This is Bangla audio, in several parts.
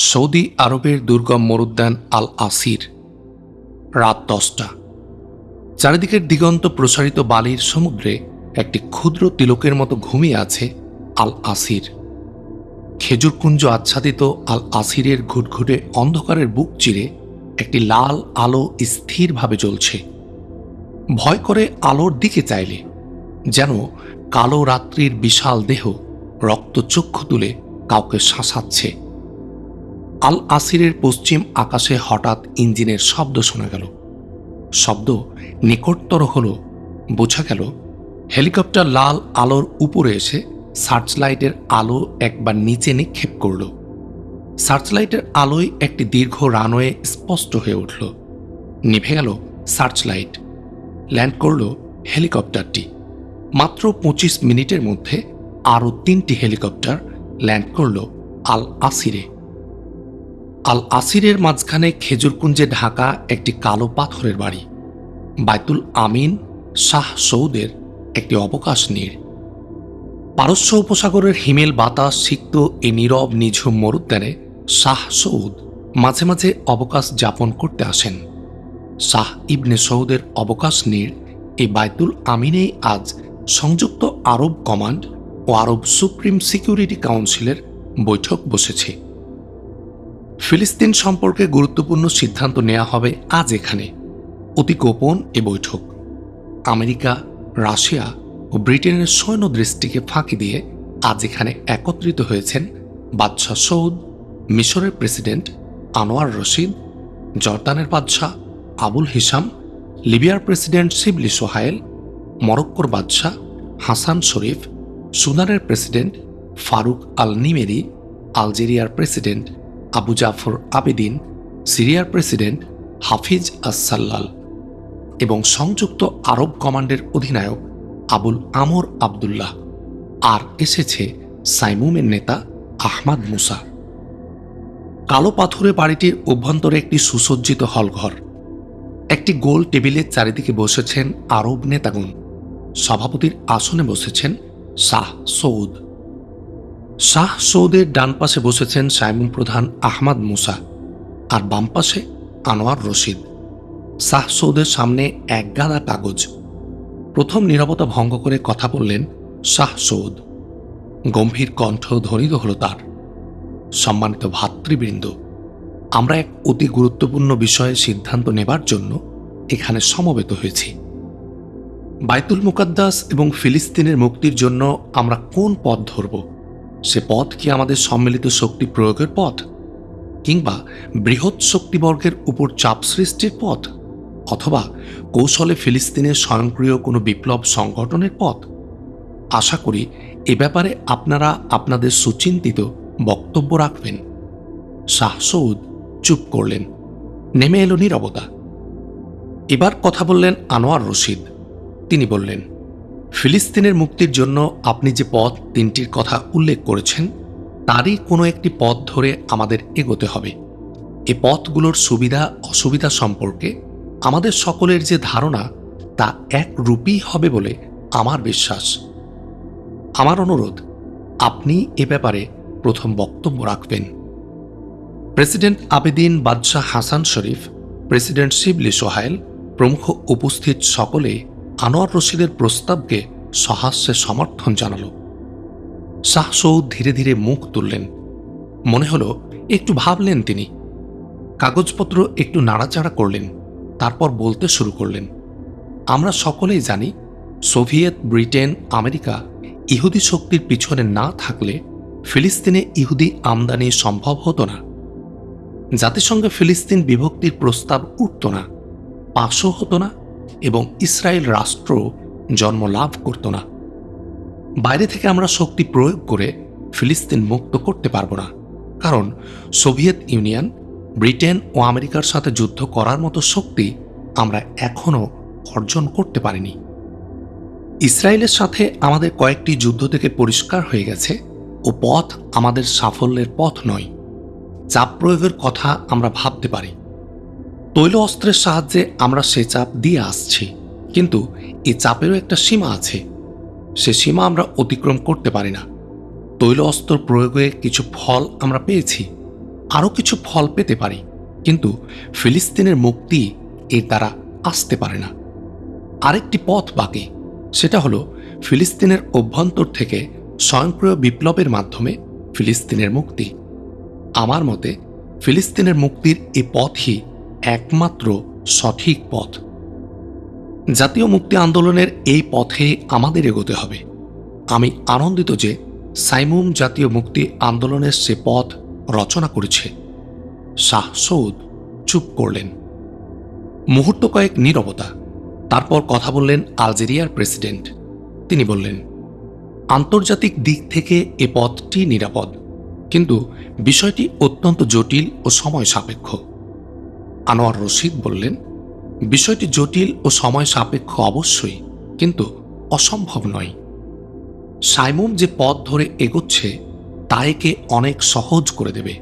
সৌদি আরবের দুর্গম মরুদ্যান আল আসির। রাত 10টা। চারিদিকের দিগন্ত প্রসারিত বালির সমুদ্রে একটি ক্ষুদ্র তিলকের মতো ঘুমিয়ে আছে আল আসির। খেজুরকুঞ্জ আচ্ছাদিত আল আসিরের ঘুটঘুটে অন্ধকারের বুক চিরে একটি লাল আলো স্থিরভাবে জ্বলছে। ভয় করে আলোর দিকে চাইলে যেন কালো রাত্রির বিশাল দেহ রক্তচক্ষু তুলে কাউকে শাসাচ্ছে। আল আসিরের পশ্চিম আকাশে হঠাৎ ইঞ্জিনের শব্দ শোনা গেল। শব্দ নিকটতর হল। বোঝা গেল হেলিকপ্টার লাল আলোর উপরে এসে সার্চলাইটের আলো একবার নিচে নিক্ষেপ করল। সার্চলাইটের আলোয় একটি দীর্ঘ রানওয়ে স্পষ্ট হয়ে উঠল। নিভে গেল সার্চলাইট। ল্যান্ড করল হেলিকপ্টারটি। মাত্র 25 মিনিটের মধ্যে আরও 3টি হেলিকপ্টার ল্যান্ড করল আল আসিরে। আল আসিরের মাঝখানে খেজুরকুঞ্জে ঢাকা একটি কালো পাথরের বাড়ি। বাইতুল আমিন শাহ সৌদের একটি অবকাশ নীড়। পারস্য উপসাগরের হিমেল বাতাস সিক্ত এই নীরব নিঝুম মরুদ্যানে শাহ সৌদ মাঝে মাঝে অবকাশ যাপন করতে আসেন। শাহ ইবনে সৌদের অবকাশ নীড় এই বাইতুল আমিনেই আজ সংযুক্ত আরব কমান্ড ও আরব সুপ্রিম সিকিউরিটি কাউন্সিলের বৈঠক বসেছে। ফিলিস্তিন সম্পর্কে গুরুত্বপূর্ণ সিদ্ধান্ত নেওয়া হবে আজ এখানে। অতি গোপন এ বৈঠক। আমেরিকা, রাশিয়া ও ব্রিটেনের সৈন্য দৃষ্টিকে ফাঁকি দিয়ে আজ এখানে একত্রিত হয়েছেন বাদশাহ সৌদ, মিশরের প্রেসিডেন্ট আনোয়ার রশিদ, জর্দানের বাদশাহ আবুল হিসাম, লিবিয়ার প্রেসিডেন্ট শিবলি সোহায়েল, মরক্কোর বাদশাহ হাসান শরীফ, সুদানের প্রেসিডেন্ট ফারুক আল নিমেরি, আলজেরিয়ার প্রেসিডেন্ট আবু জাফর আবেদিন, সিরিয়ার প্রেসিডেন্ট হাফিজ আস-সাল্লাল এবং সংযুক্ত আরব কমান্ডের অধিনায়ক আবুল আমর আবদুল্লাহ। আর এসেছে সাইমুমের নেতা আহমাদ মুসা। কালো পাথুরে বাড়িটির অভ্যন্তরে একটি সুসজ্জিত হলঘর। একটি গোল টেবিলের চারিদিকে বসেছেন আরব নেতাগণ। সভাপতির আসনে বসেছেন শাহ সৌদ। শাহ সৌদের ডান পাশে বসেছেন সাইমুম প্রধান আহমাদ মুসা, আর বাম পাশে আনোয়ার রশিদ। শাহ সৌদের সামনে এক গাদা কাগজ। প্রথম নীরবতা ভঙ্গ করে কথা বললেন শাহ সৌদ। গম্ভীর কণ্ঠ ধ্বনিত হল তার। সম্মানিত ভাতৃবৃন্দ, আমরা এক অতি গুরুত্বপূর্ণ বিষয়ে সিদ্ধান্ত নেবার জন্য এখানে সমবেত হয়েছি। বাইতুল মুকাদ্দাস এবং ফিলিস্তিনের মুক্তির জন্য আমরা কোন পথ ধরব? সে পথ কি আমাদের সম্মিলিত শক্তি প্রয়োগের পথ, কিংবা বৃহৎ শক্তিবর্গের উপর চাপ সৃষ্টির পথ, অথবা কৌশলে ফিলিস্তিনের স্বয়ংক্রিয় কোনো বিপ্লব সংগঠনের পথ? আশা করি এ ব্যাপারে আপনারা আপনাদের সুচিন্তিত বক্তব্য রাখবেন। শাহ সৌদ চুপ করলেন। নেমে এলো নীরবতা। এবার কথা বললেন আনোয়ার রশিদ। তিনি বললেন, ফিলিস্তিনের মুক্তির জন্য আপনি যে পথ 3টির কথা উল্লেখ করেছেন, তারই কোনো একটি পথ ধরে আমাদের এগোতে হবে। এ পথগুলোর সুবিধা অসুবিধা সম্পর্কে আমাদের সকলের যে ধারণা, তা একরূপই হবে বলে আমার বিশ্বাস। আমার অনুরোধ, আপনি এ ব্যাপারে প্রথম বক্তব্য রাখবেন। প্রেসিডেন্ট আবেদিন, বাদশাহ হাসান শরীফ, প্রেসিডেন্ট শিবলি সোহায়েল প্রমুখ উপস্থিত সকলে আনোয়ার রশিদের প্রস্তাবকে সহাস্যে সমর্থন জানাল। শাহ সৌদ ধীরে ধীরে মুখ তুললেন। মনে হলো একটু ভাবলেন তিনি। কাগজপত্র একটু নাড়াচাড়া করলেন। তারপর বলতে শুরু করলেন, আমরা সকলেই জানি সোভিয়েত, ব্রিটেন, আমেরিকা ইহুদি শক্তির পিছনে না থাকলে ফিলিস্তিনে ইহুদি আমদানি সম্ভব হতো না। জাতিসংঘে ফিলিস্তিন বিভক্তির প্রস্তাব উঠত না, পাশও হতো না, এবং ইসরায়েল রাষ্ট্র জন্ম লাভ করত না। বাইরে থেকে আমরা শক্তি প্রয়োগ করে ফিলিস্তিন মুক্ত করতে পারব না, কারণ সোভিয়েত ইউনিয়ন, ব্রিটেন ও আমেরিকার সাথে যুদ্ধ করার মতো শক্তি আমরা এখনও অর্জন করতে পারিনি। ইসরায়েলের সাথে আমাদের কয়েকটি যুদ্ধ থেকে পরিষ্কার হয়ে গেছে ও পথ আমাদের সাফল্যের পথ নয়। চাপ প্রয়োগের কথা আমরা ভাবতে পারি। তৈল অস্ত্রের সাহায্যে আমরা সে চাপ দিয়ে আসছি, কিন্তু এই চাপেরও একটা সীমা আছে। সে সীমা আমরা অতিক্রম করতে পারি না। তৈল অস্ত্র প্রয়োগে কিছু ফল আমরা পেয়েছি, আরও কিছু ফল পেতে পারি, কিন্তু ফিলিস্তিনের মুক্তি এর দ্বারা আসতে পারে না। আরেকটি পথ বাকি, সেটা হলো ফিলিস্তিনের অভ্যন্তর থেকে স্বয়ংক্রিয় বিপ্লবের মাধ্যমে ফিলিস্তিনের মুক্তি। আমার মতে ফিলিস্তিনের মুক্তির এই পথই একমাত্র সঠিক পথ। জাতীয় মুক্তি আন্দোলনের এই পথে আমাদের এগোতে হবে। আমি আনন্দিত যে সাইমুম জাতীয় মুক্তি আন্দোলনের সে পথ রচনা করেছে। শাহ সৌদ চুপ করলেন। মুহূর্ত কয়েক নীরবতা। তারপর কথা বললেন আলজেরিয়ার প্রেসিডেন্ট। তিনি বললেন, আন্তর্জাতিক দিক থেকে এ পথটি নিরাপদ, কিন্তু বিষয়টি অত্যন্ত জটিল ও সময় সাপেক্ষ। আনোয়ার রশিদ বললেন, বিষয়টি জটিল ও সময় সাপেক্ষ অবশ্যই, কিন্তু অসম্ভব নয়। সাইমুম যে পথ ধরে এগোচ্ছে তা একে অনেক সহজ করে দেবে।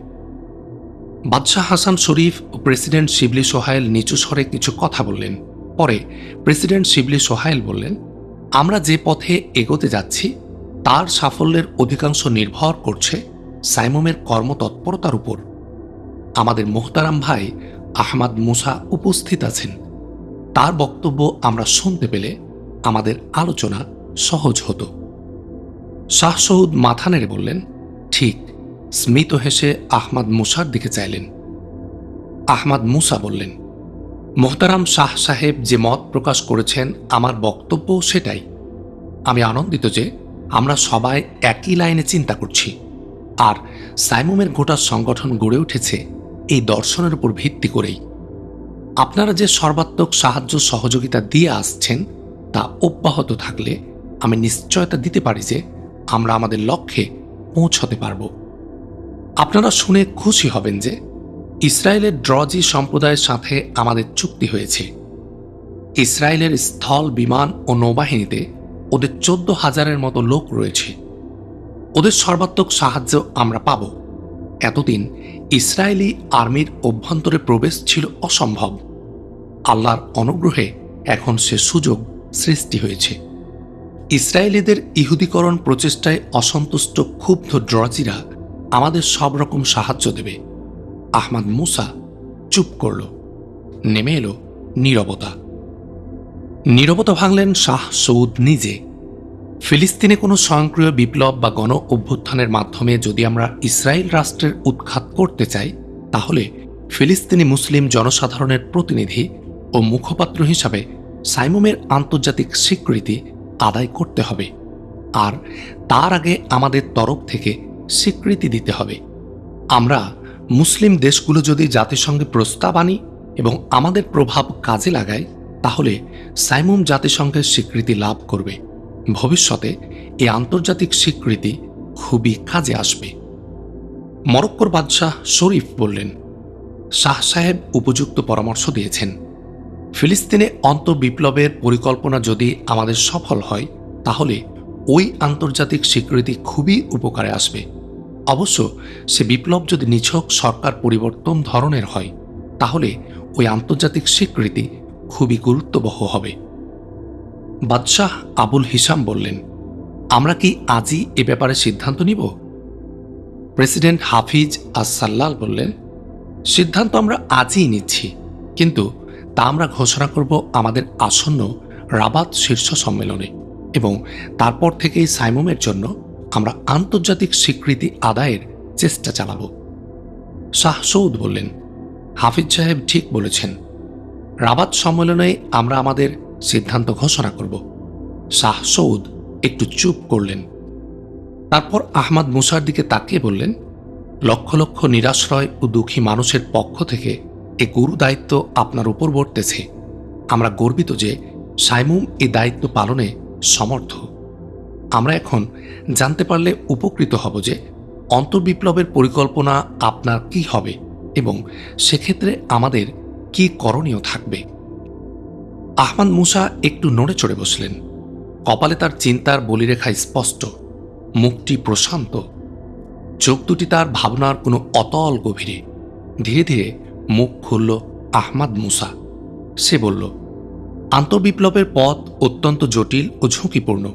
বাদশাহ হাসান শরীফ ও প্রেসিডেন্ট শিবলি সোহাইল নিচু স্বরে কিছু কথা বললেন। পরে প্রেসিডেন্ট শিবলি সোহাইল বললেন, আমরা যে পথে এগোতে যাচ্ছি তার সাফল্যের অধিকাংশ নির্ভর করছে সাইমুমের কর্মতৎপরতার উপর। আমাদের মোহতারাম ভাই আহমাদ মুসা উপস্থিত আছেন। তার বক্তব্য আমরা শুনতে পেলে আমাদের আলোচনা সহজ হতো। শাহ সৌদ মাথা নেড়ে বললেন, ঠিক। স্মিত হেসে আহমাদ মুসার দিকে চাইলেন। আহমাদ মুসা বললেন, মোহতারাম শাহ সাহেব যে মত প্রকাশ করেছেন আমার বক্তব্য সেটাই। আমি আনন্দিত যে আমরা সবাই একই লাইনে চিন্তা করছি, আর সাইমুমের গোটা সংগঠন গড়ে উঠেছে এই দর্শনের উপর ভিত্তি করেই। আপনারা যে সর্বাত্মক সাহায্য সহযোগিতা দিয়ে আসছেন তা অব্যাহত থাকলে আমি নিশ্চয়তা দিতে পারি যে আমরা আমাদের লক্ষ্যে পৌঁছতে পারব। আপনারা শুনে খুশি হবেন যে ইসরায়েলের ড্রজি সম্প্রদায়ের সাথে আমাদের চুক্তি হয়েছে। ইসরায়েলের স্থল, বিমান ও নৌবাহিনীতে ওদের 14,000-এর মতো লোক রয়েছে। ওদের সর্বাত্মক সাহায্য আমরা পাব। এতদিন ইসরায়েলি আর্মির অভ্যন্তরে প্রবেশ ছিল অসম্ভব। আল্লাহর অনুগ্রহে এখন সে সুযোগ সৃষ্টি হয়েছে। ইসরায়েলিদের ইহুদিকরণ প্রচেষ্টায় অসন্তুষ্ট ক্ষুব্ধ ড্রজিরা আমাদের সব রকম সাহায্য দেবে। আহমাদ মুসা চুপ করল। নেমে এলো নীরবতা। নীরবতা ভাঙলেন শাহ সৌদ নিজে। ফিলিস্তিনে কোনো স্বয়ংক্রিয় বিপ্লব বা গণ অভ্যুত্থানের মাধ্যমে যদি আমরা ইসরায়েল রাষ্ট্রের উৎখাত করতে চাই, তাহলে ফিলিস্তিনি মুসলিম জনসাধারণের প্রতিনিধি ও মুখপাত্র হিসাবে সাইমুমের আন্তর্জাতিক স্বীকৃতি আদায় করতে হবে, আর তার আগে আমাদের তরফ থেকে স্বীকৃতি দিতে হবে। আমরা মুসলিম দেশগুলো যদি জাতিসংঘে প্রস্তাব আনি এবং আমাদের প্রভাব কাজে লাগাই, তাহলে সাইমুম জাতিসংঘের স্বীকৃতি লাভ করবে। ভবিষ্যতে এই আন্তর্জাতিক স্বীকৃতি খুবই কাজে আসবে। মরক্কোর বাদশাহ শরীফ বললেন, শাহ সাহেব উপযুক্ত পরামর্শ দিয়েছেন। ফিলিস্তিনে অন্তর্বিপ্লবের পরিকল্পনা যদি আমাদের সফল হয়, তাহলে ওই আন্তর্জাতিক স্বীকৃতি খুবই উপকারে আসবে। অবশ্য সে বিপ্লব যদি নিছক সরকার পরিবর্তন ধরনের হয়, তাহলে ওই আন্তর্জাতিক স্বীকৃতি খুবই গুরুত্ববহ হবে। বাদশাহ আবুল হিসাম বললেন, আমরা কি আজই এ ব্যাপারে সিদ্ধান্ত নিব? প্রেসিডেন্ট হাফিজ আস-সাল্লাল বললেন, সিদ্ধান্ত আমরা আজই নিচ্ছি, কিন্তু তা আমরা ঘোষণা করব আমাদের আসন্ন রাবাত শীর্ষ সম্মেলনে, এবং তারপর থেকেই সাইমুমের জন্য আমরা আন্তর্জাতিক স্বীকৃতি আদায়ের চেষ্টা চালাব। শাহ সৌদ বললেন, হাফিজ সাহেব ঠিক বলেছেন। রাবাত সম্মেলনে আমরা আমাদের সিদ্ধান্ত ঘোষণা করব। শাহ সৌদ একটু চুপ করলেন। তারপর আহমাদ মুসার দিকে তাকিয়ে বললেন, লক্ষ লক্ষ নিরাশ্রয় ও দুঃখী মানুষের পক্ষ থেকে এ গুরু দায়িত্ব আপনার উপর বর্তেছে। আমরা গর্বিত যে সাইমুম এ দায়িত্ব পালনে সমর্থ। আমরা এখন জানতে পারলে উপকৃত হব যে অন্তর্বিপ্লবের পরিকল্পনা আপনার কি হবে এবং সেক্ষেত্রে আমাদের কি করণীয় থাকবে। আহমাদ মুসা একটু নড়ে চড়ে বসলেন। কপালে তার চিন্তার বলিরেখা স্পষ্ট, মুখটি প্রশান্ত, চোখ দুটি তার ভাবনার কোনো অতল গভীরে। ধীরে ধীরে মুখ খুলল আহমাদ মুসা। সে বলল, আন্তর্বিপ্লবের পথ অত্যন্ত জটিল ও ঝুঁকিপূর্ণ।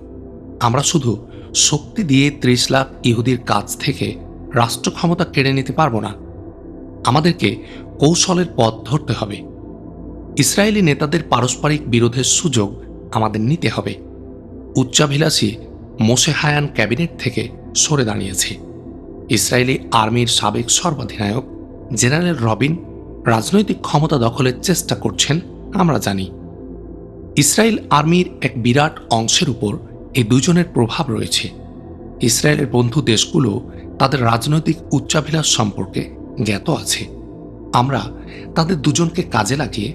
আমরা শুধু শক্তি দিয়ে 30 লাখ ইহুদির কাছ থেকে রাষ্ট্র ক্ষমতা কেড়ে নিতে পারব না। আমাদেরকে কৌশলের পথ ধরতে হবে। ইসরায়েলি নেতাদের পারস্পরিক বিরোধের সুযোগ আমাদের নিতে হবে। উচ্চাভিলাষী মোশে হায়ান ক্যাবিনেট থেকে সরে দাঁড়িয়েছে। ইসরায়েলি আর্মির সাবেক সর্বাধিনায়ক জেনারেল রবিন রাজনৈতিক ক্ষমতা দখলের চেষ্টা করছেন, আমরা জানি। ইসরায়েল আর্মির এক বিরাট অংশের উপর এই দুজনের প্রভাব রয়েছে। ইসরায়েলের বন্ধু দেশগুলো তাদের রাজনৈতিক উচ্চাভিলাষ সম্পর্কে জ্ঞাত আছে। আমরা তাদের দুজনকে কাজে লাগিয়ে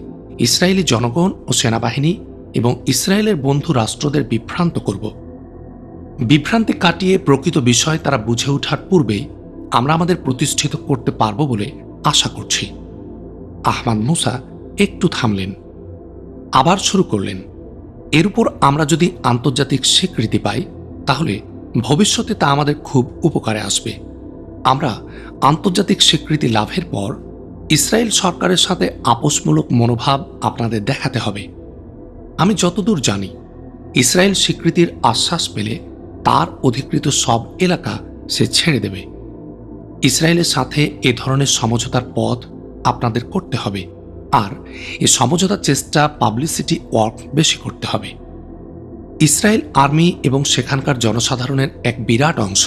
ইসরায়েলি জনগণ ও সেনাবাহিনী এবং ইসরায়েলের বন্ধু রাষ্ট্রদের বিভ্রান্ত করব। বিভ্রান্তি কাটিয়ে প্রকৃত বিষয় তারা বুঝে ওঠার পূর্বেই আমরা আমাদের প্রতিষ্ঠিত করতে পারব বলে আশা করছি। আহমাদ মুসা একটু থামলেন, আবার শুরু করলেন। এর উপর আমরা যদি আন্তর্জাতিক স্বীকৃতি পাই তাহলে ভবিষ্যতে তা আমাদের খুব উপকারে আসবে। আমরা আন্তর্জাতিক স্বীকৃতি লাভের পর ইসরায়েল সরকারের সাথে আপোষমূলক মনোভাব আপনাদের দেখাতে হবে। আমি যতদূর জানি, ইসরায়েল স্বীকৃতির আশ্বাস পেলে তার অধিকৃত সব এলাকা সে ছেড়ে দেবে। ইসরায়েলের সাথে এ ধরনের সমঝোতার পথ আপনাদের করতে হবে, আর এ সমঝোতার চেষ্টা পাবলিসিটি ওয়ার্ক বেশি করতে হবে। ইসরায়েল আর্মি এবং সেখানকার জনসাধারণের এক বিরাট অংশ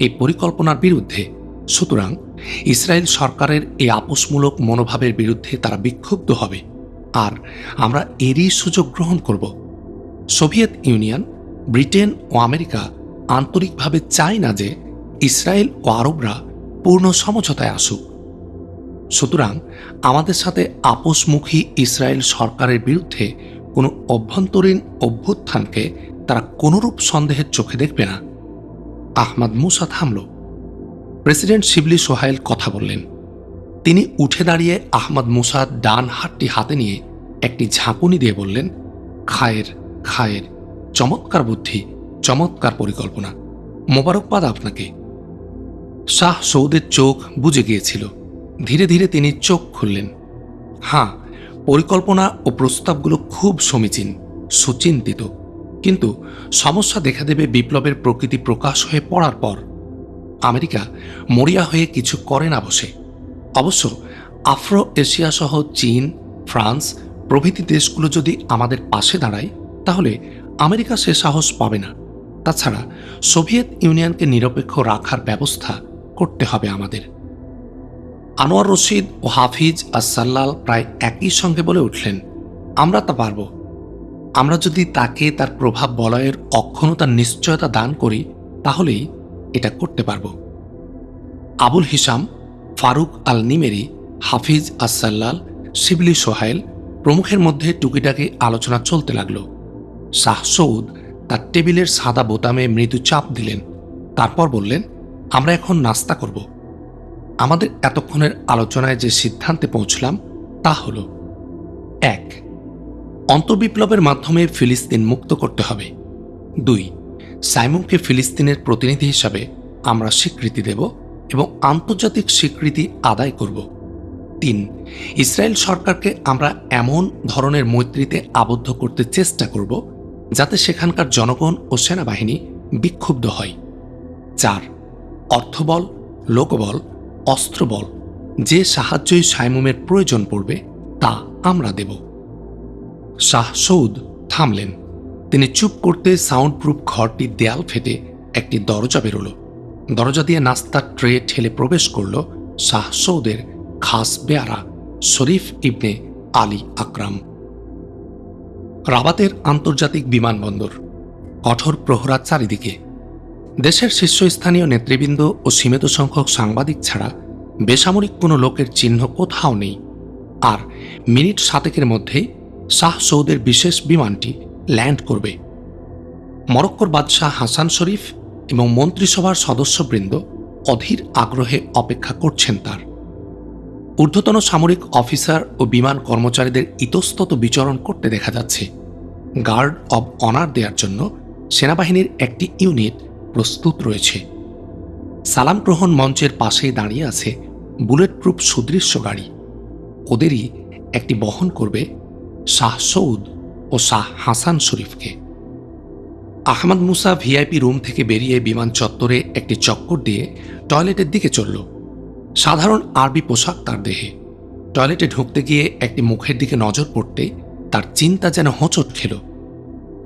এই পরিকল্পনার বিরুদ্ধে। সুতরাং ইসরায়েল সরকারের এই আপোষমূলক মনোভাবের বিরুদ্ধে তারা বিক্ষুব্ধ হবে, আর আমরা এরই সুযোগ গ্রহণ করব। সোভিয়েত ইউনিয়ন, ব্রিটেন ও আমেরিকা আন্তরিকভাবে চায় না যে ইসরায়েল ও আরবরা পূর্ণ সমঝোতায় আসুক। সুতরাং আমাদের সাথে আপোষমুখী ইসরায়েল সরকারের বিরুদ্ধে কোনো অভ্যন্তরীণ অভ্যুত্থানকে তারা কোনরূপ সন্দেহের চোখে দেখবে না। আহমাদ মুসা থামল। প্রেসিডেন্ট শিবলি সোহাইল কথা বললেন। তিনি উঠে দাঁড়িয়ে আহমাদ মুসার ডান হাতটি হাতে নিয়ে একটি ঝাঁকুনি দিয়ে বললেন, খায়ের খায়ের, চমৎকার বুদ্ধি, চমৎকার পরিকল্পনা, মোবারকবাদ আপনাকে। শাহ সৌদের চোখ বুজে গিয়েছিল। ধীরে ধীরে তিনি চোখ খুললেন। হ্যাঁ, পরিকল্পনা ও প্রস্তাবগুলো খুব সমীচীন, সুচিন্তিত, কিন্তু সমস্যা দেখা দেবে বিপ্লবের প্রকৃতি প্রকাশ হয়ে পড়ার পর। আমেরিকা মরিয়া হয়ে কিছু করে না বসে। অবশ্য আফ্রো এশিয়া সহ চীন, ফ্রান্স প্রভৃতি দেশগুলো যদি আমাদের পাশে দাঁড়ায় তাহলে আমেরিকা সে সাহস পাবে না। তাছাড়া সোভিয়েত ইউনিয়নকে নিরপেক্ষ রাখার ব্যবস্থা করতে হবে আমাদের। আনোয়ার রশিদ ও হাফিজ আসাল্লাল প্রায় একই সঙ্গে বলে উঠলেন, আমরা তা পারব। আমরা যদি তাকে তার প্রভাব বলয়ের অক্ষমতার নিশ্চয়তা দান করি তাহলেই এটা করতে পারব। আবুল হিসাম, ফারুক আল নিমেরি, হাফিজ আসাল্লাল, শিবলি সোহাইল প্রমুখের মধ্যে টুকিটাকি আলোচনা চলতে লাগল। শাহ সৌদ তার টেবিলের সাদা বোতামে মৃদু চাপ দিলেন। তারপর বললেন, আমরা এখন নাস্তা করব। আমাদের এতক্ষণের আলোচনায় যে সিদ্ধান্তে পৌঁছলাম তা হল, 1. অন্তর্বিপ্লবের মাধ্যমে ফিলিস্তিন মুক্ত করতে হবে। 2. সাইমুমকে ফিলিস্তিনের প্রতিনিধি হিসাবে আমরা স্বীকৃতি দেব এবং আন্তর্জাতিক স্বীকৃতি আদায় করব। 3. ইসরায়েল সরকারকে আমরা এমন ধরনের মৈত্রীতে আবদ্ধ করতে চেষ্টা করব যাতে সেখানকার জনগণ ও সেনাবাহিনী বিক্ষুব্ধ হয়। 4. অর্থবল, লোকবল, অস্ত্রবল, যে সাহায্যই সাইমুমের প্রয়োজন পড়বে তা আমরা দেব। শাহ সৌদ থামলেন। তিনি চুপ করতে সাউন্ড প্রুফ ঘরটির দেয়াল ফেটে একটি দরজা বেরোল। দরজা দিয়ে নাস্তার ট্রে ঠেলে প্রবেশ করল শাহ সৌদের খাস বেয়ারা শরীফ ইবনে আলী আকরাম। রাবাতের আন্তর্জাতিক বিমানবন্দর, কঠোর প্রহরা চারিদিকে। দেশের শীর্ষস্থানীয় নেতৃবৃন্দ ও সীমিত সংখ্যক সাংবাদিক ছাড়া বেসামরিক কোনো লোকের চিহ্ন কোথাও নেই। আর মিনিট 7 মধ্যেই শাহ সৌদের বিশেষ বিমানটি ল্যান্ড করবে। মরক্কোর বাদশাহ হাসান শরীফ এবং মন্ত্রিসভার সদস্যবৃন্দ অধীর আগ্রহে অপেক্ষা করছেন তার। ঊর্ধ্বতন সামরিক অফিসার ও বিমান কর্মচারীদের ইতস্তত বিচরণ করতে দেখা যাচ্ছে। গার্ড অব অনার দেওয়ার জন্য সেনাবাহিনীর একটি ইউনিট প্রস্তুত রয়েছে। সালাম গ্রহণ মঞ্চের পাশেই দাঁড়িয়ে আছে বুলেট প্রুফ সুদৃশ্য গাড়ি। ওদেরই একটি বহন করবে শাহ সৌদ ও শাহ হাসান শরীফকে। আহমদ মুসা ভিআইপি রুম থেকে বেরিয়ে বিমান চত্বরে একটি চক্কর দিয়ে টয়লেটের দিকে চলল। সাধারণ আরবি পোশাক তার দেহে। টয়লেটে ঢুকতে গিয়ে একটি মুখের দিকে নজর পড়তেই তার চিন্তা যেন হোঁচট খেল।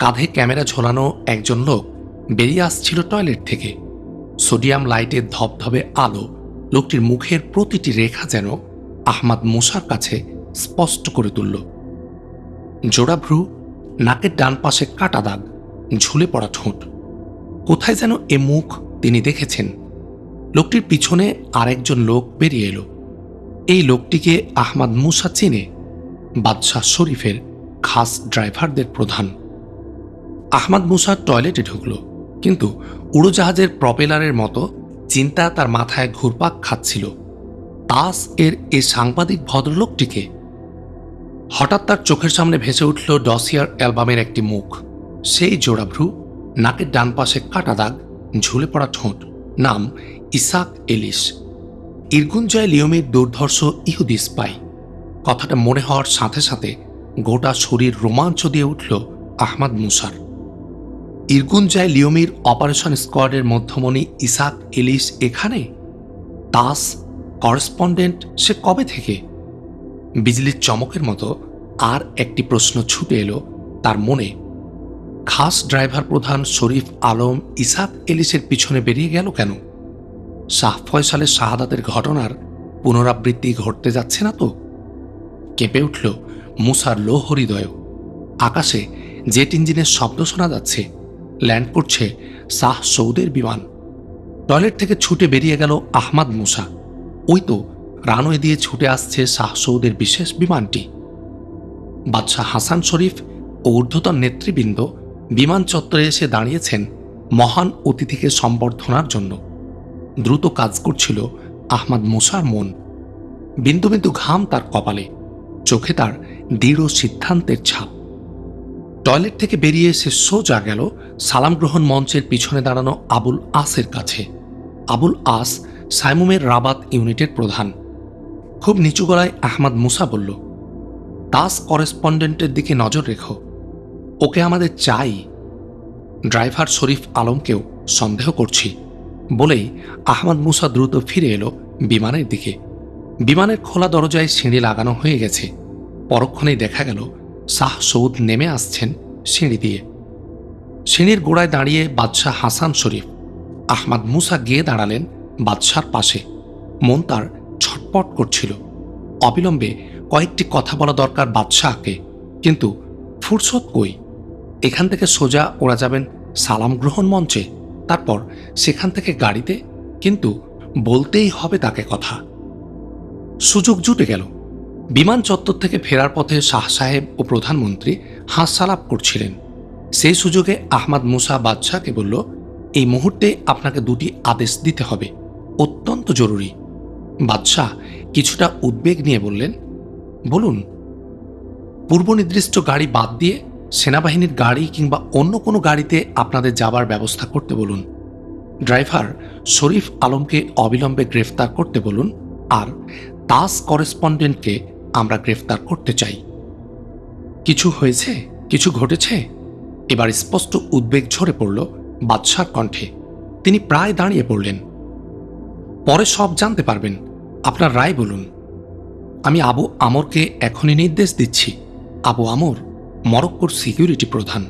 কাঁধে ক্যামেরা ঝোলানো একজন লোক বেরিয়ে আসছিল টয়লেট থেকে। সোডিয়াম লাইটের ধবধবে আলো লোকটির মুখের প্রতিটি রেখা যেন আহমাদ মুসার কাছে স্পষ্ট করে তুলল। জোড়া ভ্রু, নাকের ডান পাশে কাটা দাগ, ঝুলে পড়া ঠোঁট। কোথায় যেন এ মুখ তিনি দেখেছেন। লোকটির পিছনে আরেকজন লোক বেরিয়ে এলো। এই লোকটিকে আহমাদ মুসা চিনে, বাদশাহ শরীফের খাস ড্রাইভারদের প্রধান। আহমাদ মুসা টয়লেটে ঢুকল, কিন্তু উড়োজাহাজের প্রপেলারের মতো চিন্তা তার মাথায় ঘুরপাক খাচ্ছিল। তাস এর এ সাংবাদিক ভদ্রলোকটিকে। হঠাৎ তার চোখের সামনে ভেসে উঠল ডসিয়ার অ্যালবামের একটি মুখ। সেই জোড়াভ্রু, নাকের ডান পাশে কাটা দাগ, ঝুলে পড়া ঠোঁট। নাম ইসাক এলিশ, ইরগুঞ্জয় লিওমির দুর্ধর্ষ ইহুদি স্পাই। কথাটা মনে হওয়ার সাথে সাথে গোটা শরীর রোমাঞ্চ দিয়ে উঠল আহমাদ মুসার। ইরগুঞ্জয় লিওমির অপারেশন স্কোয়াডের মধ্যমণি ইসাক এলিশ এখানে? তাস করেসপন্ডেন্ট সে কবে থেকে? বিজলির চমকের মতো আর একটি প্রশ্ন ছুটে এলো তার মনে। খাস ড্রাইভার প্রধান শরীফ আলম ইসাক এলিশের পিছনে বেরিয়ে গেল কেন? শাহ ফয়সালের শাহাদাতের ঘটনার পুনরাবৃত্তি ঘটতে যাচ্ছে না তো? কেঁপে উঠল মুসার লোহ হৃদয়। আকাশে জেট ইঞ্জিনের শব্দ শোনা যাচ্ছে। ল্যান্ড করছে শাহ সৌদের বিমান। টয়লেট থেকে ছুটে বেরিয়ে গেল আহমাদ মুসা। ওই তো রানওয়ে দিয়ে ছুটে আসছে শাহ সৌদের বিশেষ বিমানটি। বাদশাহ হাসান শরীফ ও ঊর্ধ্বতন নেতৃবৃন্দ বিমান চত্বরে এসে দাঁড়িয়েছেন মহান অতিথিকে সম্বর্ধনার জন্য। দ্রুত কাজ করছিল আহমাদ মুসার মন। বিন্দু বিন্দু ঘাম তার কপালে, চোখে তার দৃঢ় সিদ্ধান্তের ছাপ। টয়লেট থেকে বেরিয়ে সে সোজা গেল সালাম গ্রহণ মঞ্চের পিছনে দাঁড়ানো আবুল আসের কাছে। আবুল আস সাইমুমের রাবাত ইউনিটের প্রধান। খুব নিচু গলায় আহমাদ মুসা বলল, তাস করেসপন্ডেন্টের দিকে নজর রেখো, ওকে আমাদের চাই। ড্রাইভার শরীফ আলমকেও সন্দেহ করছি বলেই আহমাদ মুসা দ্রুত ফিরে এলো বিমানের দিকে। বিমানের খোলা দরজায় সিঁড়ি লাগানো হয়ে গেছে। পরক্ষণেই দেখা গেল শাহ সৌদ নেমে আসছেন সিঁড়ি দিয়ে। সিঁড়ির গোড়ায় দাঁড়িয়ে বাদশাহ হাসান শরীফ। আহমাদ মুসা গিয়ে দাঁড়ালেন বাদশার পাশে। মন তার ছটপট করছিল। অবিলম্বে কয়েকটি কথা বলা দরকার বাদশাহকে, কিন্তু ফুরসত কই। এখান থেকে সোজা ওরা যাবেন সালাম গ্রহণ মঞ্চে, তারপর সেখান থেকে গাড়িতে। কিন্তু বলতেই হবে তাকে কথা। সুযোগ জুটে গেল। বিমান চত্বর থেকে ফেরার পথে শাহ সাহেব ও প্রধানমন্ত্রী হাসালাপ করছিলেন। সেই সুযোগে আহমাদ মুসা বাদশাহকে বলল, এই মুহূর্তে আপনাকে দুটি আদেশ দিতে হবে, অত্যন্ত জরুরি। বাদশাহ কিছুটা উদ্বেগ নিয়ে বললেন, বলুন। পূর্ব নির্দিষ্ট গাড়ি বাদ দিয়ে সেনাবাহিনীর গাড়ি কিংবা অন্য কোনো গাড়িতে আপনাদের যাবার ব্যবস্থা করতে বলুন। ড্রাইভার শরীফ আলমকে অবিলম্বে গ্রেফতার করতে বলুন। আর তাস করেসপন্ডেন্টকে আমরা গ্রেফতার করতে চাই। কিছু হয়েছে, কিছু ঘটেছে। এবার স্পষ্ট উদ্বেগ ঝরে পড়ল বাদশার কণ্ঠে। তিনি প্রায় দাঁড়িয়ে পড়লেন। পরে সব জানতে পারবেন, আপনার রায় বলুন। আমি আবু আমরকে এখনই নির্দেশ দিচ্ছি। আবু আমর মরক্কোর সিকিউরিটি প্রধান।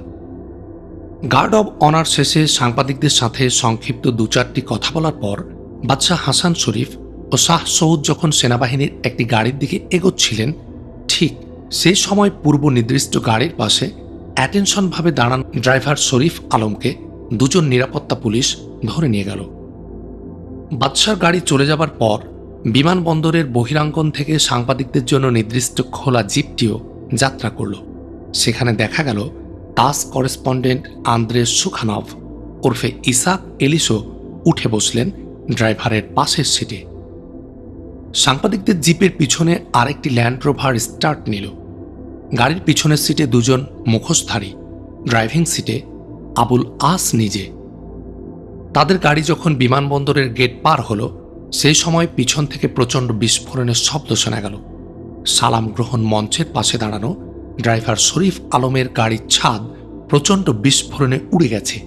গার্ড অব অনার শেষে সাংবাদিকদের সাথে সংক্ষিপ্ত দু চারটি কথা বলার পর বাদশাহ হাসান শরীফ ও শাহ সৌদ যখন সেনাবাহিনীর একটি গাড়ির দিকে এগোচ্ছিলেন, ঠিক সেই সময় পূর্ব নির্দিষ্ট গাড়ির পাশে অ্যাটেনশনভাবে দাঁড়ানো ড্রাইভার শরীফ আলমকে দুজন নিরাপত্তা পুলিশ ধরে নিয়ে গেল। বাদশার গাড়ি চলে যাবার পর বিমানবন্দরের বহিরাঙ্গন থেকে সাংবাদিকদের জন্য নির্দিষ্ট খোলা জিপটিও যাত্রা করল। সেখানে দেখা গেল তাস করেসপন্ডেন্ট আন্দ্রে সুখানভ ওরফে ইসাক এলিশও উঠে বসলেন ড্রাইভারের পাশের সিটে। সাংবাদিকদের জিপের পিছনে আরেকটি ল্যান্ড রোভার স্টার্ট নিল। গাড়ির পিছনের সিটে দুজন মুখোশধারী, ড্রাইভিং সিটে আবুল আস নিজে। তাদের গাড়ি যখন বিমানবন্দরের গেট পার হলো, সেই সময় পিছন থেকে প্রচণ্ড বিস্ফোরণের শব্দ শোনা গেল। সালাম গ্রহণ মঞ্চের পাশে দাঁড়ানো ড্রাইভার শরীফ আলমের গাড়ির ছাদ প্রচণ্ড বিস্ফোরণে উড়ে গেছে।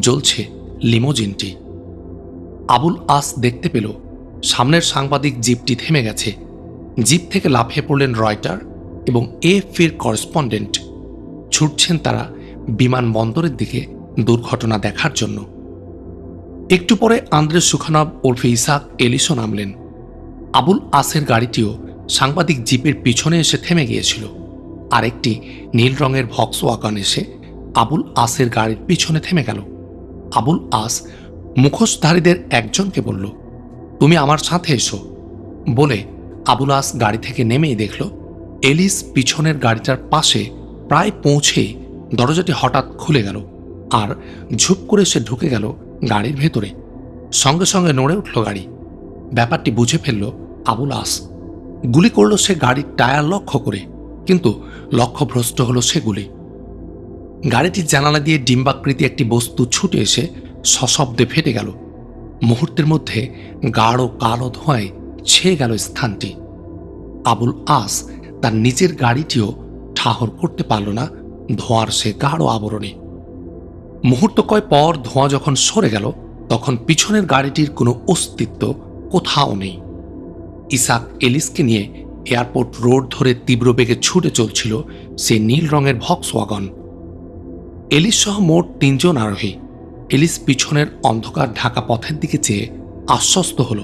জ্বলছে লিমোজিনটি। আবুল আস দেখতে পেল সামনের সাংবাদিক জিপটি থেমে গেছে। জিপ থেকে লাফিয়ে পড়লেন রয়টার এবং এএফপির করেসপন্ডেন্ট। ছুটছেন তারা বিমানবন্দরের দিকে দুর্ঘটনা দেখার জন্য। একটু পরে আন্দ্রে সুখানভ ওরফে ইসাক এলিসও নামলেন। আবুল আসের গাড়িটিও সাংবাদিক জিপের পিছনে এসে থেমে গিয়েছিল। আরেকটি নীল রঙের ভক্সওয়াগন এসে আবুল আসের গাড়ির পিছনে থেমে গেল। আবুল আস মুখোশধারীদের একজনকে বলল, তুমি আমার সাথে এসো। বলে আবুল আস গাড়ি থেকে নেমেই দেখল এলিস পিছনের গাড়িটার পাশে প্রায় পৌঁছে দরজাটি হঠাৎ খুলে গেল আর ঝুপ করে সে ঢুকে গেল গাড়ির ভেতরে। সঙ্গে সঙ্গে নড়ে উঠল গাড়ি। ব্যাপারটি বুঝে ফেলল আবুল আস। গুলি করল সে গাড়ির টায়ার লক্ষ্য করে, কিন্তু লক্ষ্যভ্রষ্ট হল সে গুলি। গাড়িটির জানালা দিয়ে ডিম্বাকৃতি একটি বস্তু ছুটে এসে সশব্দে ফেটে গেল। মুহূর্তের মধ্যে গাঢ় কালো ধোঁয়ায় ছেয়ে গেল স্থানটি। আবুল আস তার নিজের গাড়িটিও ঠাহর করতে পারল না ধোঁয়ার সে গাঢ় আবরণে। মুহূর্ত কয় পর ধোঁয়া যখন সরে গেল, তখন পিছনের গাড়িটির কোনো অস্তিত্ব কোথাও নেই। ইসাক এলিসকে নিয়ে এয়ারপোর্ট রোড ধরে তীব্র বেগে ছুটে চলছিল সে নীল রঙের ভক্সওয়াগন। এলিস সহ মোট 3 জন আরোহী। এলিস পিছনের অন্ধকার ঢাকা পথের দিকে চেয়ে আশ্বস্ত হল,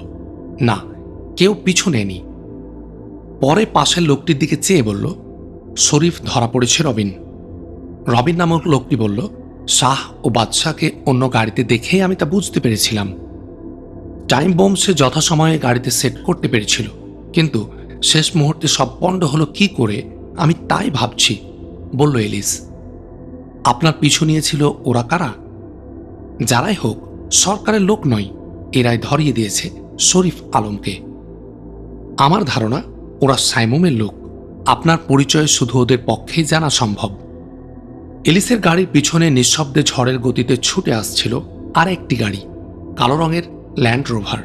না, কেউ পিছু নেয়নি। পরে পাশের লোকটির দিকে চেয়ে বলল, শরীফ ধরা পড়েছে রবিন। রবিন নামক লোকটি বলল, শাহ ও বাদশাকে অন্য গাড়িতে দেখেই আমি তা বুঝতে পেরেছিলাম। টাইম বোম সে যথাসময়ে গাড়িতে সেট করতে পেরেছিল, কিন্তু শেষ মুহূর্তে সব পণ্ড হলো কি করে আমি তাই ভাবছি, বলল এলিস। আপনার পিছু নিয়েছিল ওরা কারা? যারাই হোক, সরকারের লোক নয়, এরাই ধরিয়ে দিয়েছে শরীফ আলমকে। আমার ধারণা ওরা সাইমুমের লোক। আপনার পরিচয় শুধু ওদের পক্ষেই জানা সম্ভব। এলিসের গাড়ির পিছনে নিঃশব্দে ঝড়ের গতিতে ছুটে আসছিল আর একটি গাড়ি, কালো রঙের ল্যান্ড রোভার।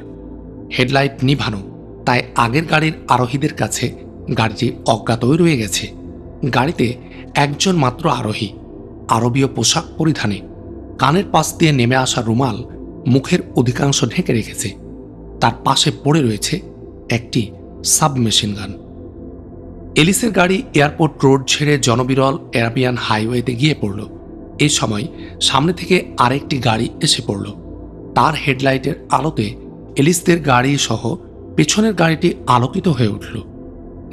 হেডলাইট নিভানো, তাই আগের গাড়ির আরোহীদের কাছে গাড়িটি অজ্ঞাতই রয়ে গেছে। গাড়িতে একজন মাত্র আরোহী, আরবীয় পোশাক পরিধানে, কানের পাশ দিয়ে নেমে আসা রুমাল মুখের অধিকাংশ ঢেকে রেখেছে। তার পাশে পড়ে রয়েছে একটি সাবমেশিন গান। এলিসের গাড়ি এয়ারপোর্ট রোড ছেড়ে জনবিরল অ্যারাবিয়ান হাইওয়েতে গিয়ে পড়ল। এই সময় সামনে থেকে আরেকটি গাড়ি এসে পড়ল। তার হেডলাইটের আলোতে এলিসদের গাড়ি সহ পিছনের গাড়িটি আলোকিত হয়ে উঠল।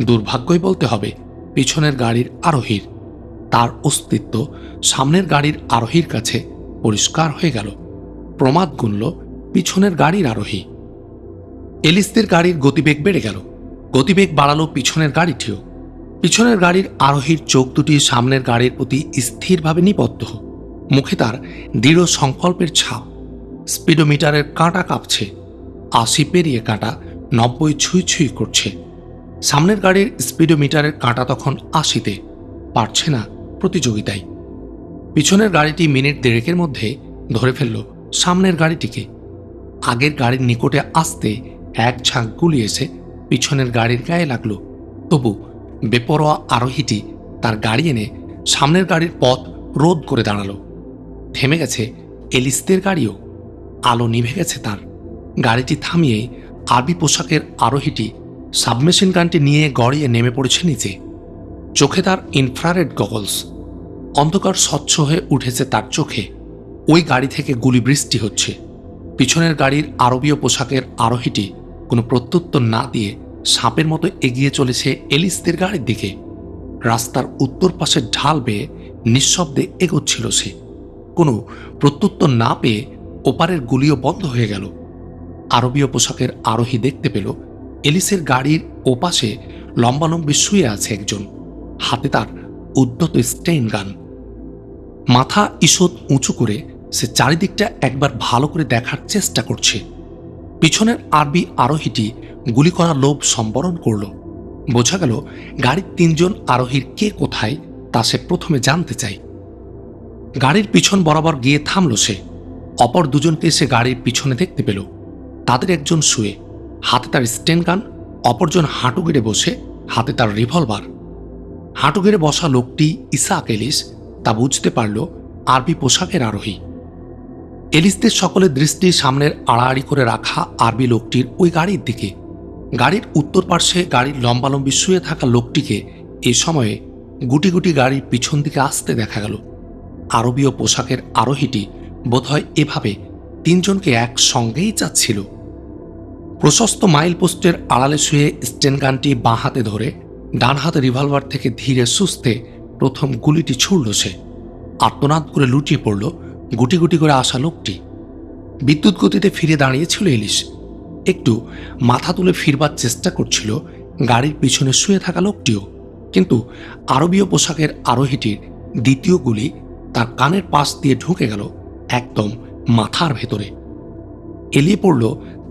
দুর্ভাগ্যই বলতে হবে পিছনের গাড়ির আরোহীর। তার অস্তিত্ব সামনের গাড়ির আরোহীর কাছে পরিষ্কার হয়ে গেল। প্রমাদ গুনল পিছনের গাড়ির আরোহী। এলিসদের গাড়ির গতিবেগ বেড়ে গেল। গতিবেগ বাড়ালো পিছনের গাড়িটিও। পিছনের গাড়ির আরোহীর চোখ দুটি সামনের গাড়ির প্রতি স্থিরভাবে নিবদ্ধ। মুখে তার দৃঢ় সংকল্পের ছাপ। স্পিডোমিটারের কাঁটা কাঁপছে। 80 পেরিয়ে কাঁটা 90 ছুঁই ছুঁই করছে। সামনের গাড়ির স্পিডোমিটারের কাঁটা তখন 80-তে, পারছে না প্রতিযোগিতায়। পিছনের গাড়িটি মিনিট 1.5-এর মধ্যে ধরে ফেলল সামনের গাড়িটিকে। আগের গাড়ির নিকটে আসতে এক ঝাঁক গুলি এসে পিছনের গাড়ির গায়ে লাগলো। তবু বেপরোয়া আরোহীটি তার গাড়ি এনে সামনের গাড়ির পথ রোধ করে দাঁড়ালো। থেমে গেছে এলিসদের গাড়িও। আলো নিভে গেছে তার। গাড়িটি থামিয়ে আরবি পোশাকের আরোহীটি সাবমেশিন গানটি নিয়ে গড়িয়ে নেমে পড়েছে নিচে। চোখে তার ইনফ্রারেড গগলস। অন্ধকার স্বচ্ছ হয়ে উঠেছে তার চোখে। ওই গাড়ি থেকে গুলি বৃষ্টি হচ্ছে। পিছনের গাড়ির আরবীয় পোশাকের আরোহীটি কোনো প্রত্যুত্তর না দিয়ে সাপের মতো এগিয়ে চলেছে এলিসদের গাড়ির দিকে। রাস্তার উত্তর পাশের ঢাল বেয়ে নিঃশব্দে এগোচ্ছিল সে। কোনো প্রত্যুত্তর না পেয়ে ওপারের গুলিও বন্ধ হয়ে গেল। আরবীয় পোশাকের আরোহী দেখতে পেল এলিসের গাড়ির ওপাশে লম্বালম্বি শুয়ে আছে একজন। হাতে তার উদ্যত স্টেইন গান। মাথা ঈষৎ উঁচু করে সে চারিদিকটা একবার ভালো করে দেখার চেষ্টা করছে। পিছনের আরবি আরোহীটি গুলি করার লোভ সম্বরণ করল। বোঝা গেল গাড়ির 3 জন আরোহীর কে কোথায় তা সে প্রথমে জানতে চায়। গাড়ির পিছন বরাবর গিয়ে থামল সে। অপর দুজনকে সে গাড়ির পিছনে দেখতে পেল। তাদের একজন শুয়ে, হাতে তার স্টেন গান, অপরজন হাঁটু গেড়ে বসে, হাতে তার রিভলভার। হাঁটু গেড়ে বসা লোকটি ইসাক এলিস, তা বুঝতে পারল আরবি পোশাকের আরোহী। এলিসদের সকলের দৃষ্টি সামনের আড়াআড়ি করে রাখা আরবি লোকটির ওই গাড়ির দিকে। গাড়ির উত্তর পার্শ্বে গাড়ির লম্বালম্বি শুয়ে থাকা লোকটিকে এই সময়ে গুটি গুটি গাড়ির পিছন দিকে আসতে দেখা গেল। আরবীয় পোশাকের আরোহীটি বোধহয় এভাবে তিনজনকে একসঙ্গেই যাচ্ছিল। প্রশস্ত মাইল পোস্টের আড়ালে শুয়ে স্টেনগানটি বাঁ হাতে ধরে ডান হাতে রিভলভার থেকে ধীরে সুস্থে প্রথম গুলিটি ছুড়ল সে। আর্তনাদ করে লুটিয়ে পড়ল গুটি গুটি করে আসা লোকটি। বিদ্যুৎ গতিতে ফিরে দাঁড়িয়েছিল এলিস। একটু মাথা তুলে ফিরবার চেষ্টা করছিল গাড়ির পিছনে শুয়ে থাকা লোকটিও, কিন্তু আরবীয় পোশাকের আরোহীটির দ্বিতীয় গুলি তার কানের পাশ দিয়ে ঢুকে গেল একদম মাথার ভেতরে। এলিয়ে পড়ল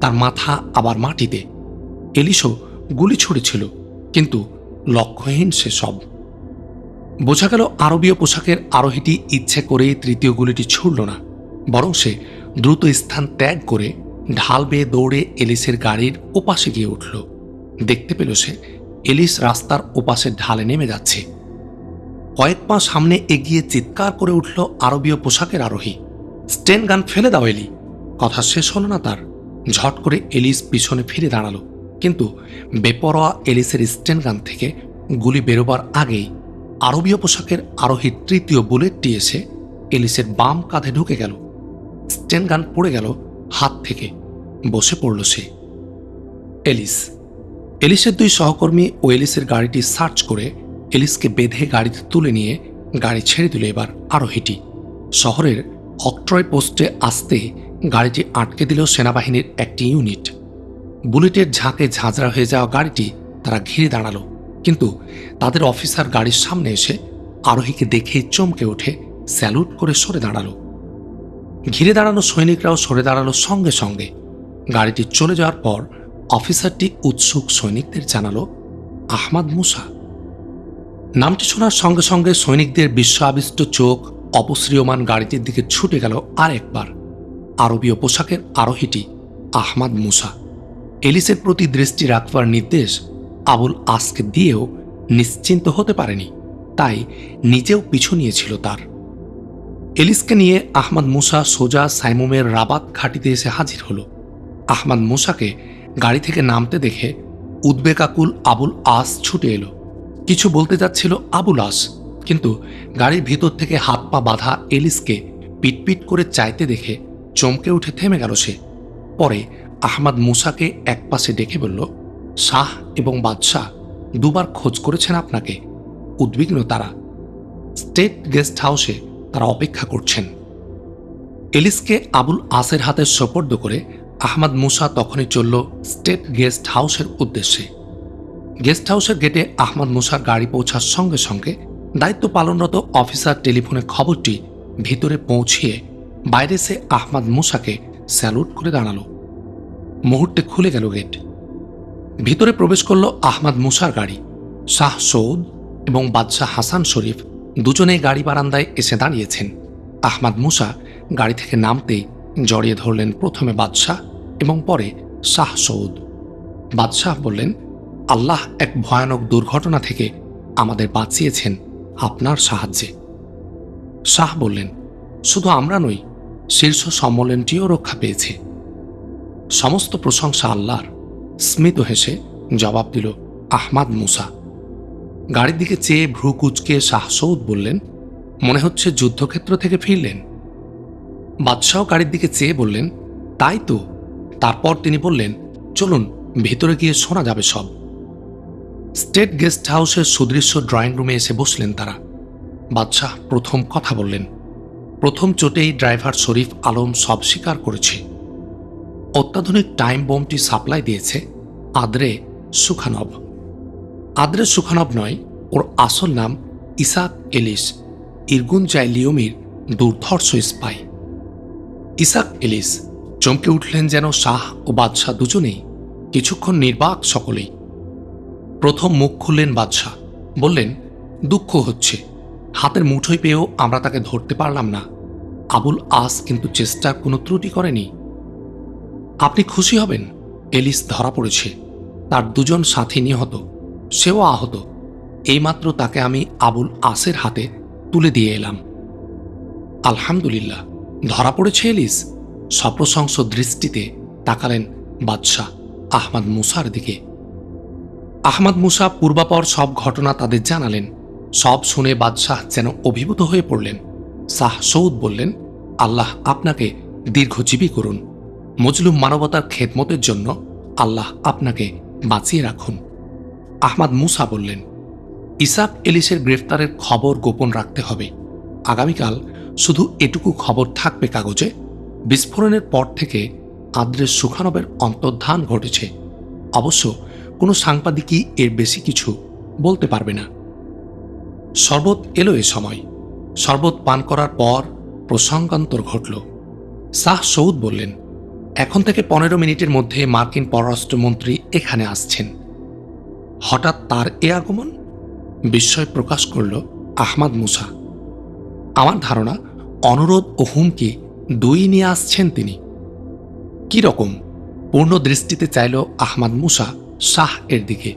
তার মাথা আবার মাটিতে। এলিসও গুলি ছুড়েছিল, কিন্তু লক্ষ্যহীন সে সব। বোঝা গেল আরবীয় পোশাকের আরোহীটি ইচ্ছে করেই তৃতীয় গুলিটি ছুড়ল না, বরং সে দ্রুত স্থান ত্যাগ করে ঢাল বেয়ে দৌড়ে এলিসের গাড়ির ওপাশে গিয়ে উঠল। দেখতে পেল সে এলিস রাস্তার ওপাশের ঢালে নেমে যাচ্ছে। কয়েক পা সামনে এগিয়ে চিৎকার করে উঠল আরবীয় পোশাকের আরোহী, স্টেন গান ফেলে দাও এলি। কথা শেষ হলো না তার। ঝট করে এলিস পিছনে ফিরে দাঁড়ালো, কিন্তু বেপরোয়া এলিসের স্টেন গান থেকে গুলি বেরোবার আগেই আরবীয় পোশাকের আরোহীর তৃতীয় বুলেটটি এসে এলিসের বাম কাঁধে ঢুকে গেল। স্টেন গান পড়ে গেল হাত থেকে। বসে পড়ল সে। এলিসের দুই সহকর্মী ও এলিসের গাড়িটি সার্চ করে এলিসকে বেঁধে গাড়িতে তুলে নিয়ে গাড়ি ছেড়ে দিল এবার আরোহীটি। শহরের অক্ট্রয় পোস্টে আসতে গাড়িটি আটকে দিল সেনাবাহিনীর একটি ইউনিট। বুলেটের ঝাঁকে ঝাঁঝরা হয়ে যাওয়া গাড়িটি তারা ঘিরে দাঁড়ালো, কিন্তু তাদের অফিসার গাড়ির সামনে এসে আরোহীকে দেখেই চমকে উঠে স্যালুট করে সরে দাঁড়ালো। ঘিরে দাঁড়ানো সৈনিকরাও সরে দাঁড়ালো সঙ্গে সঙ্গে। গাড়িটি চলে যাওয়ার পর অফিসারটি উৎসুক সৈনিকদের জানালো, আহমাদ মুসা। নামটি শোনার সঙ্গে সঙ্গে সৈনিকদের বিস্ময়াবিষ্ট চোখ অপসৃয়মান গাড়িটির দিকে ছুটে গেল আরেকবার। আরবীয় পোশাকের আরোহীটি আহমাদ মুসা। এলিসের প্রতি দৃষ্টি রাখবার নির্দেশ আবুল আসকে দিয়েও নিশ্চিন্ত হতে পারেনি, তাই নিজেও পিছু নিয়েছিল তার। এলিসকে নিয়ে আহমাদ মুসা সোজা সাইমুমের রাবাত ঘাঁটিতে এসে হাজির হল। আহমাদ মুসাকে গাড়ি থেকে নামতে দেখে উদ্বেকাকুল আবুল আস ছুটে এলো। কিছু বলতে যাচ্ছিল আবুল আস, কিন্তু গাড়ির ভিতর থেকে হাত পা বাঁধা এলিসকে পিটপিট করে চাইতে দেখে চমকে উঠে থেমে গেল সে। পরে আহমাদ মুসাকে একপাশে ডেকে বলল, শাহ এবং বাদশাহ দুবার খোঁজ করেছেন আপনাকে। উদ্বিগ্ন তারা। স্টেট গেস্ট হাউসে তারা অপেক্ষা করছেন। এলিসকে আবুল আসের হাতে সোপর্দ করে আহমাদ মুসা তখনই চলল স্টেট গেস্ট হাউসের উদ্দেশ্যে। গেস্ট হাউসের গেটে আহমাদ মুসার গাড়ি পৌঁছার সঙ্গে সঙ্গে দায়িত্ব পালনরত অফিসার টেলিফোনে খবরটি ভিতরে পৌঁছিয়ে বাইরে সে আহমাদ মুসাকে স্যালুট করে দাঁড়ালো। মুহূর্তে খুলে গেল গেট। ভিতরে প্রবেশ করল আহমাদ মুসার গাড়ি। শাহ সৌদ এবং বাদশাহ হাসান শরীফ দুজনেই গাড়ি বারান্দায় এসে দাঁড়িয়েছেন। আহমাদ মুসা গাড়ি থেকে নামতেই জড়িয়ে ধরলেন প্রথমে বাদশাহ এবং পরে শাহ সৌদ। বাদশাহ বললেন, আল্লাহ এক ভয়ানক দুর্ঘটনা থেকে আমাদের বাঁচিয়েছেন আপনার সাহায্যে। শাহ বললেন, শুধু আমরা নই, শীর্ষ সম্মেলনটিও রক্ষা পেয়েছে। সমস্ত প্রশংসা আল্লাহর। স্মিত হেসে জবাব দিল আহমাদ মুসা। গাড়ির দিকে চেয়ে ভ্রু কুঁচকে শাহ সৌদ বললেন, মনে হচ্ছে যুদ্ধক্ষেত্র থেকে ফিরলেন। বাদশাহ গাড়ির দিকে চেয়ে বললেন, তাই তো। তারপর তিনি বললেন, চলুন ভিতরে গিয়ে শোনা যাবে সব। স্টেট গেস্ট হাউসের সুদৃশ্য ড্রয়িং রুমে এসে বসলেন তারা। বাদশাহ প্রথম কথা বললেন। প্রথম চোটেই ড্রাইভার শরীফ আলম সব স্বীকার করেছে। অত্যাধুনিক টাইম বোমটি সাপ্লাই দিয়েছে আদ্রে সুখানভ। আদ্রে সুখানভ নয়, ওর আসল নাম ইসাক এলিস, ইরগুনজাই লিওমির দুর্ধর্ষ স্পাই। ইসাক এলিস। চমকে উঠলেন যেন শাহ ও বাদশাহ দুজনেই। কিছুক্ষণ নির্বাক সকলেই। প্রথম মুখ খুললেন বাদশাহ। বললেন, দুঃখ হচ্ছে, হাতের মুঠোয় পেয়েও আমরা তাকে ধরতে পারলাম না। আবুল আস কিন্তু চেষ্টার কোনো ত্রুটি করেনি। আপনি খুশি হবেন, এলিস ধরা পড়েছে। তার দুজন সাথী নিহত, সেও আহত। এইমাত্র তাকে আমি আবুল আসের হাতে তুলে দিয়ে এলাম। আলহামদুলিল্লাহ, ধরা পড়েছে এলিস? সপ্রশংস দৃষ্টিতে তাকালেন বাদশাহ আহমদ মুসার দিকে। আহমদ মুসা পূর্বাপর সব ঘটনা তাদের জানালেন। সব শুনে বাদশাহ যেন অভিভূত হয়ে পড়লেন। শাহ সৌদ বললেন, আল্লাহ আপনাকে দীর্ঘজীবী করুন। মজলুম মানবতার খেদমতের জন্য আল্লাহ আপনাকে বাঁচিয়ে রাখুন। আহমদ মুসা বললেন, ইসাক এলিসের গ্রেফতারের খবর গোপন রাখতে হবে। আগামীকাল শুধু এটুকু খবর থাকবে কাগজে, বিস্ফোরণের পর থেকে আদ্রেস সুখানবের অন্তর্ধান ঘটেছে। অবশ্য কোনো সাংবাদিকই এর বেশি কিছু বলতে পারবে না। শরবত এলো এ সময়। শরবত পান করার পর প্রসঙ্গান্তর ঘটল। শাহ সৌদ বললেন, এখন থেকে 15 মিনিটের মধ্যে মার্কিন পররাষ্ট্রমন্ত্রী এখানে আসছেন। হঠাৎ তার এ আগমন বিস্ময় প্রকাশ করল আহমদ মুসা। আমার ধারণা অনুরোধ ও হুমকি দুই নিয়ে আসছেন তিনি। কি রকম? পূর্ণ দৃষ্টিতে চাইল আহমদ মুসা শাহ এর দিকে।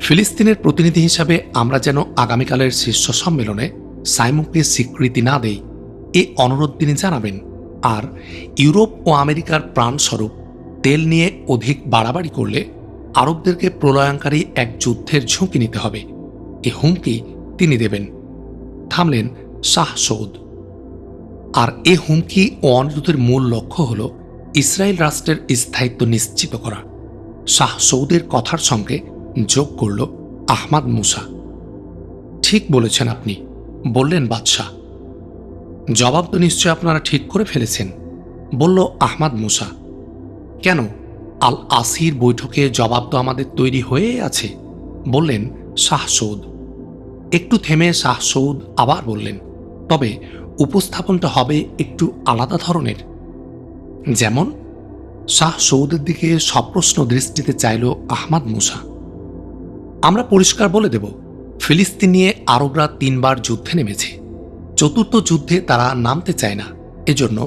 ফিলিস্তিনের প্রতিনিধি হিসাবে আমরা যেন আগামীকালের শীর্ষ সম্মেলনে সাইমুমকে স্বীকৃতি না দেই, এ অনুরোধ তিনি জানাবেন। আর ইউরোপ ও আমেরিকার প্রাণস্বরূপ তেল নিয়ে অধিক বাড়াবাড়ি করলে আরবদেরকে প্রলয়ঙ্কারী এক যুদ্ধের ঝুঁকি নিতে হবে, এ হুমকি তিনি দেবেন। থামলেন শাহ সৌদ। আর এ হুমকি ও অনুরোধের মূল লক্ষ্য হল ইসরায়েল রাষ্ট্রের স্থায়িত্ব নিশ্চিত করা। শাহ সৌদের কথার সঙ্গে যোগ করল আহমদ মুসা। ঠিক বলেছেন আপনি, বললেন বাদশাহ। জবাব তো নিশ্চয় আপনারা ঠিক করে ফেলেছেন, বলল আহমদ মুসা। কেন, আল আসির বৈঠকে জবাব তো আমাদের তৈরি হয়ে আছে, বললেন শাহ সৌদ। একটু থেমে শাহ সৌদ আবার বললেন, তবে উপস্থাপনটা হবে একটু আলাদা ধরনের। যেমন? শাহ সৌদের দিকে সপ্রশ্ন দৃষ্টিতে চাইল আহমদ মুসা। আমরা পরিষ্কার বলে দেব, ফিলিস্তিন নিয়ে আরবরা 3 বার যুদ্ধে নেমেছে। চতুর্থ যুদ্ধে তারা নামতে চায় না। এজন্য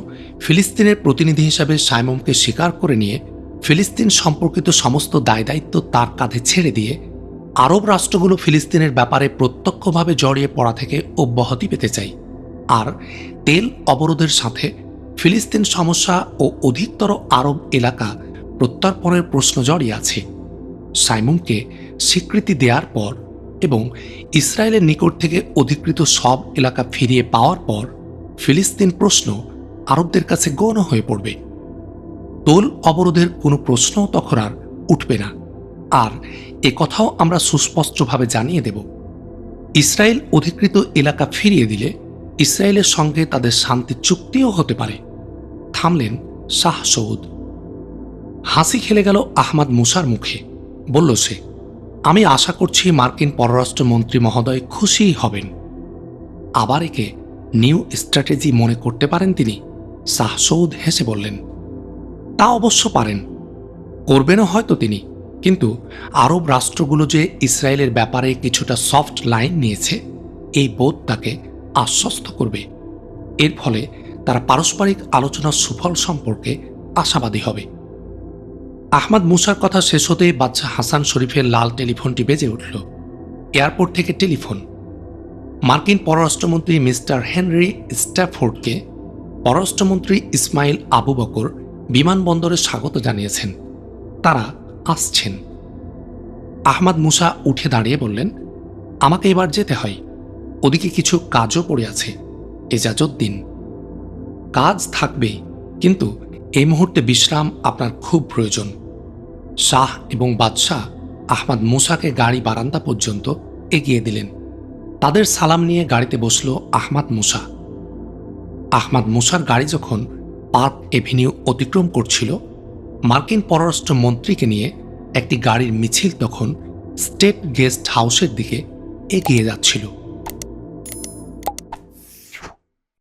ফিলিস্তিনের প্রতিনিধি হিসাবে সাইমুমকে স্বীকার করে নিয়ে ফিলিস্তিন সম্পর্কিত সমস্ত দায় দায়িত্ব তার কাঁধে ছেড়ে দিয়ে আরব রাষ্ট্রগুলো ফিলিস্তিনের ব্যাপারে প্রত্যক্ষভাবে জড়িয়ে পড়া থেকে অব্যাহতি পেতে চাই। আর তেল অবরোধের সাথে ফিলিস্তিন সমস্যা ও অধিকতর আরব এলাকা প্রত্যর্পণের প্রশ্ন জড়িয়ে আছে। সাইমুমকে স্বীকৃতি দেওয়ার পর এবং ইসরায়েলের নিকট থেকে অধিকৃত সব এলাকা ফিরিয়ে পাওয়ার পর ফিলিস্তিন প্রশ্ন আরবদের কাছে গৌণ হয়ে পড়বে। তোল অবরোধের কোনো প্রশ্নও তখন আর উঠবে না। আর কথাও আমরা সুস্পষ্টভাবে জানিয়ে দেব, ইসরায়েল অধিকৃত এলাকা ফিরিয়ে দিলে ইসরায়েলের সঙ্গে তাদের শান্তি চুক্তিও হতে পারে। থামলেন শাহ সৌদ। হাসি খেলে গেল আহমদ মুসার মুখে। বলল সে, আমি আশা করছি মার্কিন পররাষ্ট্রমন্ত্রী মহোদয় খুশিই হবেন। আবার একে নিউ স্ট্র্যাটেজি মনে করতে পারেন তিনি। শাহ সৌদ হেসে বললেন, তা অবশ্য পারেন, করবেনও হয়তো তিনি। কিন্তু আরব রাষ্ট্রগুলো যে ইসরায়েলের ব্যাপারে কিছুটা সফট লাইন নিয়েছে, এই বোধ তাকে আশ্বস্ত করবে। এর ফলে তারা পারস্পরিক আলোচনার সুফল সম্পর্কে আশাবাদী হবে। আহমদ মুসার কথা শেষ হতেই বাদশাহ হাসান শরীফের লাল টেলিফোনটি বেজে উঠল। এয়ারপোর্ট থেকে টেলিফোন। মার্কিন পররাষ্ট্রমন্ত্রী মিস্টার হেনরি স্ট্যাফোর্ডকে পররাষ্ট্রমন্ত্রী ইসমাইল আবু বকর বিমানবন্দরে স্বাগত জানিয়েছেন। তারা আসছেন। আহমদ মুসা উঠে দাঁড়িয়ে বললেন, আমাকে এবার যেতে হয়, ওদিকে কিছু কাজও পড়ে আছে, এজাজত দিন। কাজ থাকবেই, কিন্তু এই মুহূর্তে বিশ্রাম আপনার খুব প্রয়োজন। শাহ এবং বাদশাহ আহমদ মুসাকে গাড়ি বারান্দা পর্যন্ত এগিয়ে দিলেন। তাদের সালাম নিয়ে গাড়িতে বসল আহমদ মুসা। আহমদ মুসার গাড়ি যখন পার্ক এভিনিউ অতিক্রম করছিল, মার্কিন পররাষ্ট্র মন্ত্রীকে নিয়ে একটি গাড়ির মিছিল তখন স্টেট গেস্ট হাউসের দিকে এগিয়ে যাচ্ছিল।